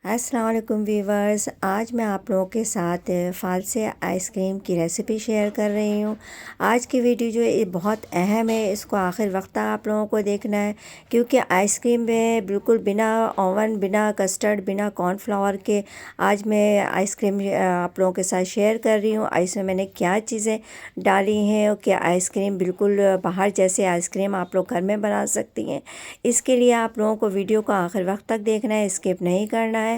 अस्सलाम वालेकुम वीवर्स। आज मैं आप लोगों के साथ फ़ालसे आइसक्रीम की रेसिपी शेयर कर रही हूँ। आज की वीडियो जो है ये बहुत अहम है, इसको आखिर वक्त तक आप लोगों को देखना है क्योंकि आइसक्रीम में बिल्कुल बिना ओवन, बिना कस्टर्ड, बिना कॉर्नफ्लावर के आज मैं आइसक्रीम आप लोगों के साथ शेयर कर रही हूँ। इसमें मैंने क्या चीज़ें डाली हैं कि आइसक्रीम बिल्कुल बाहर जैसे आइसक्रीम आप लोग घर में बना सकती हैं। इसके लिए आप लोगों को वीडियो को आखिर वक्त तक देखना है, स्किप नहीं करना है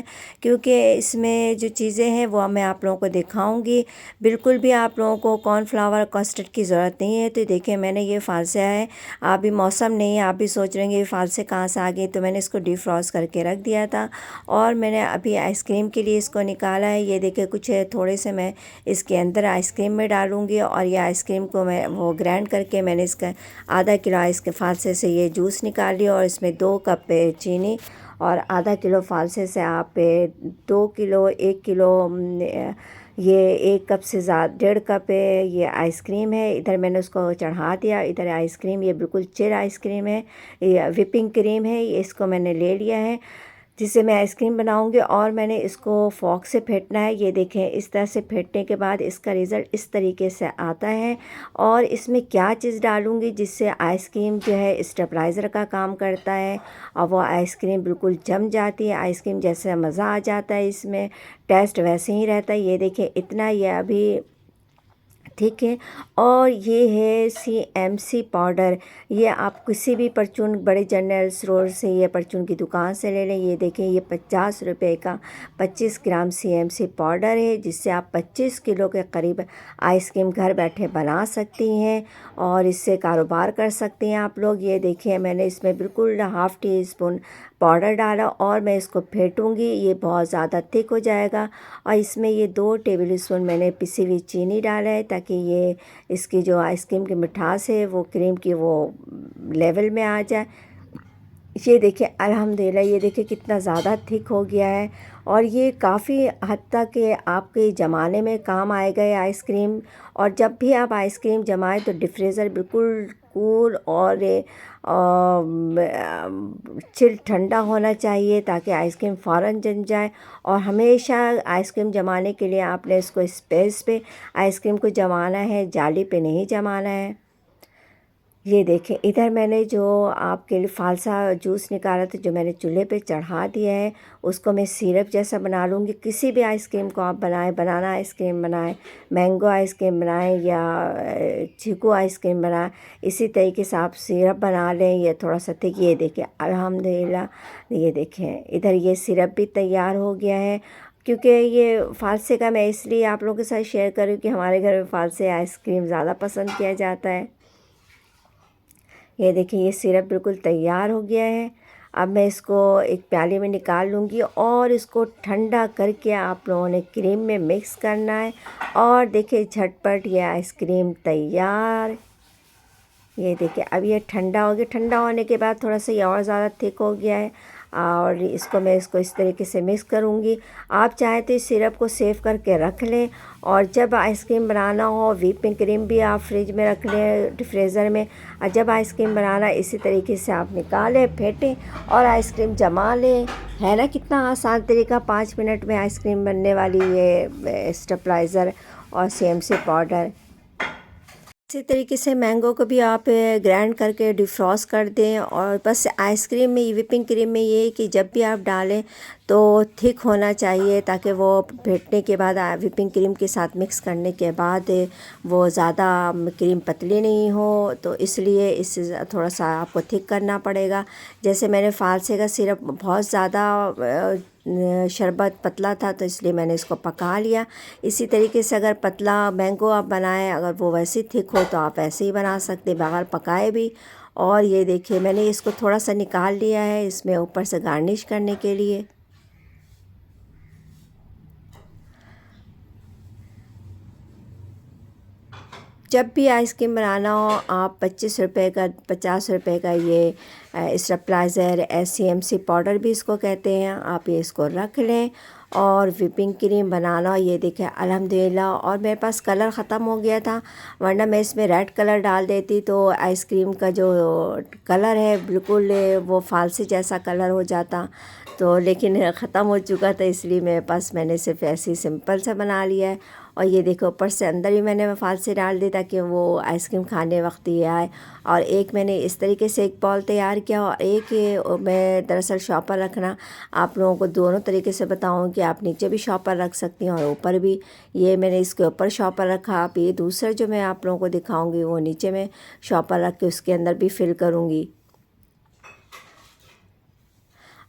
क्योंकि इसमें जो चीज़ें हैं वो मैं आप लोगों को दिखाऊंगी। बिल्कुल भी आप लोगों को कॉर्नफ्लावर कस्टर्ड की ज़रूरत नहीं है। तो देखिए मैंने ये फ़ालसा है, अभी मौसम नहीं है, आप भी सोच रहे हैं ये फ़ालसे कहाँ से आ गए, तो मैंने इसको डिफ्रॉस्ट करके रख दिया था और मैंने अभी आइसक्रीम के लिए इसको निकाला है। ये देखिए कुछ थोड़े से मैं इसके अंदर आइसक्रीम में डालूँगी और ये आइसक्रीम को मैं वो ग्राइंड करके मैंने इसका आधा किलो इसके फ़ालसे से ये जूस निकाल लिया और इसमें 2 कप चीनी और आधा किलो फ़ालसे से आप 2 किलो 1 किलो ये 1 कप से ज़्यादा 1.5 कप ये आइसक्रीम है। इधर मैंने उसको चढ़ा दिया। इधर आइसक्रीम ये बिल्कुल चिल आइसक्रीम है, ये व्हिपिंग क्रीम है, ये इसको मैंने ले लिया है जिससे मैं आइसक्रीम बनाऊंगी और मैंने इसको फ़ॉक से फेंटना है। ये देखें इस तरह से फेंटने के बाद इसका रिज़ल्ट इस तरीके से आता है। और इसमें क्या चीज़ डालूंगी जिससे आइसक्रीम जो है स्टेबलाइज़र का काम करता है और वो आइसक्रीम बिल्कुल जम जाती है, आइसक्रीम जैसे मज़ा आ जाता है, इसमें टेस्ट वैसे ही रहता है। ये देखें इतना ये अभी ठीक है। और ये है CMC पाउडर, ये आप किसी भी परचून बड़े जनरल स्टोर से ये परचून की दुकान से ले लें। ये देखें ये 50 रुपए का 25 ग्राम CMC पाउडर है जिससे आप 25 किलो के करीब आइसक्रीम घर बैठे बना सकती हैं और इससे कारोबार कर सकते हैं आप लोग। ये देखिए मैंने इसमें बिल्कुल ½ टी स्पून पाउडर डाला और मैं इसको फेंटूंगी। ये बहुत ज़्यादा थिक हो जाएगा और इसमें ये 2 टेबल स्पून मैंने पिसी हुई चीनी डाला है ताकि ये इसकी जो आइसक्रीम की मिठास है वो क्रीम की वो लेवल में आ जाए। ये देखिए अल्हम्दुलिल्लाह, ये देखिए कितना ज़्यादा थिक हो गया है और ये काफ़ी हद तक आपके जमाने में काम आएगा ये आइसक्रीम। और जब भी आप आइसक्रीम जमाएं तो डिफ्रीज़र बिल्कुल कूल और चिल ठंडा होना चाहिए ताकि आइसक्रीम फ़ौरन जम जाए। और हमेशा आइसक्रीम जमाने के लिए आपने इसको स्पेस पे आइसक्रीम को जमाना है, जाली पे नहीं जमाना है। ये देखें इधर मैंने जो आपके लिए फ़ालसा जूस निकाला था जो मैंने चूल्हे पे चढ़ा दिया है, उसको मैं सिरप जैसा बना लूँगी। किसी भी आइसक्रीम को आप बनाएं, बनाना आइसक्रीम बनाएं, मैंगो आइसक्रीम बनाएं या चीकू आइसक्रीम बनाएं, इसी तरीके से आप सिरप बना लें। ये थोड़ा सा थिक, ये देखें अल्हम्दुलिल्लाह। ये देखें इधर ये सिरप भी तैयार हो गया है। क्योंकि ये फ़ालसे का मैं इसलिए आप लोगों के साथ शेयर करूँ कि हमारे घर में फ़ालसे आइसक्रीम ज़्यादा पसंद किया जाता है। ये देखिए ये सिरप बिल्कुल तैयार हो गया है। अब मैं इसको एक प्याले में निकाल लूँगी और इसको ठंडा करके आप लोगों ने क्रीम में मिक्स करना है और देखिए झटपट ये आइसक्रीम तैयार। ये देखिए अब ये ठंडा हो गया। ठंडा होने के बाद थोड़ा सा ये और ज़्यादा थिक हो गया है और मैं इसको इस तरीके से मिक्स करूँगी। आप चाहें तो इस सिरप को सेव करके रख लें और जब आइसक्रीम बनाना हो व्हिपिंग क्रीम भी आप फ्रिज में रख लें फ्रीज़र में, और जब आइसक्रीम बनाना इसी तरीके से आप निकालें, फेंटें और आइसक्रीम जमा लें। है ना कितना आसान तरीका, 5 मिनट में आइसक्रीम बनने वाली ये स्टेबलाइज़र और CMC पाउडर। इसी तरीके से मैंगो को भी आप ग्राइंड करके डिफ्रॉस्ट कर दें। और बस आइसक्रीम में व्हिपिंग क्रीम में ये है कि जब भी आप डालें तो थिक होना चाहिए ताकि वो फेंटने के बाद व्हिपिंग क्रीम के साथ मिक्स करने के बाद वो ज़्यादा क्रीम पतली नहीं हो, तो इसलिए इससे थोड़ा सा आपको थिक करना पड़ेगा। जैसे मैंने फ़ालसे का सिरप बहुत ज़्यादा शरबत पतला था तो इसलिए मैंने इसको पका लिया। इसी तरीके से अगर पतला मैंगो आप बनाएं, अगर वो वैसे थिक हो तो आप ऐसे ही बना सकते बगैर पकाए भी। और ये देखिए मैंने इसको थोड़ा सा निकाल लिया है इसमें ऊपर से गार्निश करने के लिए। जब भी आइसक्रीम बनाना हो आप 25 रुपए का 50 रुपए का ये स्टेबलाइज़र CMC पाउडर भी इसको कहते हैं, आप ये इसको रख लें। और व्हिपिंग क्रीम बनाना हो, ये देखें अल्हम्दुलिल्लाह। और मेरे पास कलर ख़त्म हो गया था वरना मैं इसमें रेड कलर डाल देती तो आइसक्रीम का जो कलर है बिल्कुल वो फ़ालसे जैसा कलर हो जाता। तो लेकिन ख़त्म हो चुका था, इसलिए मेरे पास मैंने सिर्फ ऐसे ही सिंपल सा बना लिया है। और ये देखो ऊपर से अंदर भी मैंने मफाल से डाल दी ताकि वो आइसक्रीम खाने वक्त ही आए। और एक मैंने इस तरीके से एक बॉल तैयार किया और एक ये मैं दरअसल शॉपर रखना आप लोगों को दोनों तरीके से बताऊं कि आप नीचे भी शॉपर रख सकती हैं और ऊपर भी। ये मैंने इसके ऊपर शॉपर रखा। आप ये दूसरा जो मैं आप लोगों को दिखाऊंगी वो नीचे में शॉपर रख के उसके अंदर भी फिल करूँगी।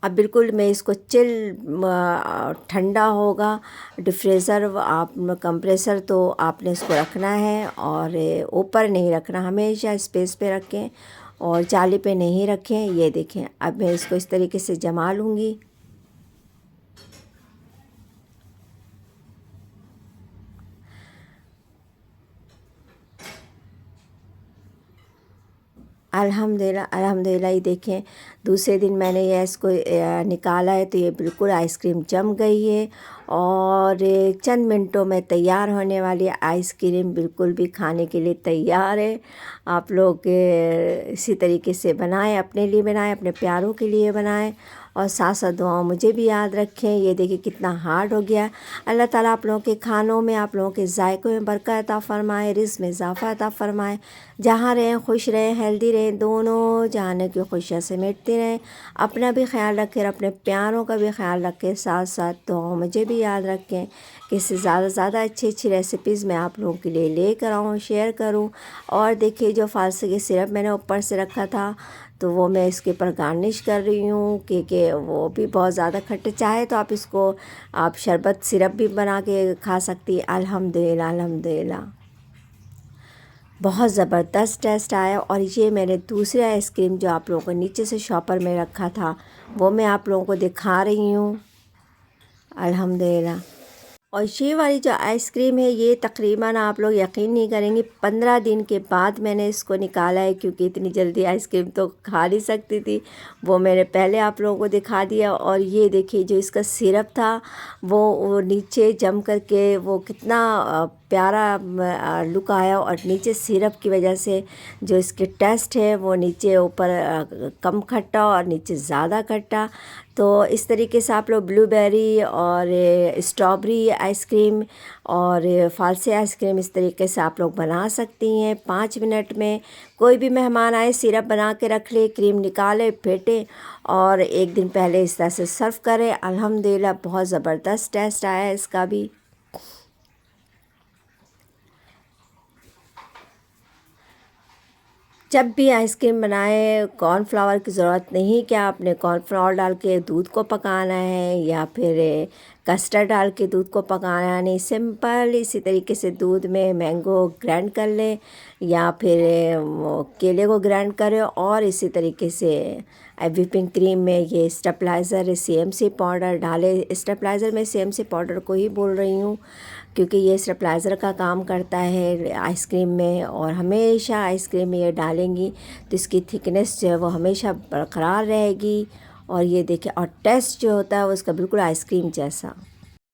अब बिल्कुल मैं इसको चिल ठंडा होगा डिफ्रीज़र आप कंप्रेसर, तो आपने इसको रखना है और ऊपर नहीं रखना, हमेशा स्पेस पे रखें और जाली पे नहीं रखें। ये देखें, अब मैं इसको इस तरीके से जमा लूँगी। अल्हम्दुलिल्लाह अल्हम्दुलिल्लाह। ये देखें दूसरे दिन मैंने ये इसको निकाला है तो ये बिल्कुल आइसक्रीम जम गई है और चंद मिनटों में तैयार होने वाली आइसक्रीम बिल्कुल भी खाने के लिए तैयार है। आप लोग इसी तरीके से बनाएं, अपने लिए बनाएं, अपने प्यारों के लिए बनाएं और साथ साथ दुआ मुझे भी याद रखें। ये देखिए कितना हार्ड हो गया। अल्लाह ताला आप लोगों के खानों में, आप लोगों के जायकों में बरकत अता फ़रमाए, रिज़्क़ में इज़ाफ़ा अता फ़रमाए। जहाँ रहें खुश रहें, हेल्दी रहें, दोनों जहानों की खुशियाँ समेटते रहें। अपना भी ख्याल रखें, अपने प्यारों का भी ख्याल रखें। साथ साथ दुआ मुझे भी याद रखें कि इससे ज़्यादा से ज़्यादा अच्छी अच्छी रेसिपीज़ मैं आप लोगों के लिए लेकर आऊँ, शेयर करूँ। और देखिए जो फालसे की सिरप मैंने ऊपर से रखा था तो वो मैं इसके ऊपर गार्निश कर रही हूँ क्योंकि वो भी बहुत ज़्यादा खट्टे, चाहे तो आप इसको आप शरबत सिरप भी बना के खा सकती। अल्हम्दुलिल्लाह अल्हम्दुलिल्लाह बहुत ज़बरदस्त टेस्ट आया। और ये मैंने दूसरी आइसक्रीम जो आप लोगों को नीचे से शॉपर में रखा था वो मैं आप लोगों को दिखा रही हूँ। अल्हम्दुलिल्लाह। और ये वाली जो आइसक्रीम है ये तकरीबन आप लोग यकीन नहीं करेंगे 15 दिन के बाद मैंने इसको निकाला है, क्योंकि इतनी जल्दी आइसक्रीम तो खा नहीं सकती थी। वो मैंने पहले आप लोगों को दिखा दिया। और ये देखिए जो इसका सिरप था वो नीचे जम करके वो कितना प्यारा लुक आया। और नीचे सिरप की वजह से जो इसके टेस्ट है वो नीचे ऊपर कम खट्टा और नीचे ज़्यादा खट्टा। तो इस तरीके से आप लोग ब्लूबेरी और स्ट्रॉबेरी आइसक्रीम और फालसे आइसक्रीम इस तरीके से आप लोग बना सकती हैं 5 मिनट में। कोई भी मेहमान आए सिरप बना के रख ले, क्रीम निकाले, फेंटे और एक दिन पहले इस तरह से सर्व करें। अल्हम्दुलिल्लाह बहुत ज़बरदस्त टेस्ट आया है इसका भी। जब भी आइसक्रीम बनाए कॉर्नफ्लावर की ज़रूरत नहीं कि आपने कॉर्नफ्लावर डाल के दूध को पकाना है या फिर कस्टर्ड डाल के दूध को पकाना है, नहीं, सिंपल इसी तरीके से दूध में मैंगो ग्राइंड कर लें या फिर केले को ग्राइंड करें और इसी तरीके से व्हिपिंग क्रीम में ये स्टेबलाइज़र सीएमसी पाउडर डालें। स्टेबलाइज़र में सीएमसी पाउडर को ही बोल रही हूँ क्योंकि ये स्टेबलाइज़र का काम करता है आइसक्रीम में। और हमेशा आइसक्रीम में ये डालेंगी तो इसकी थिकनेस जो है वो हमेशा बरकरार रहेगी। और ये देखिए और टेस्ट जो होता है वो इसका बिल्कुल आइसक्रीम जैसा।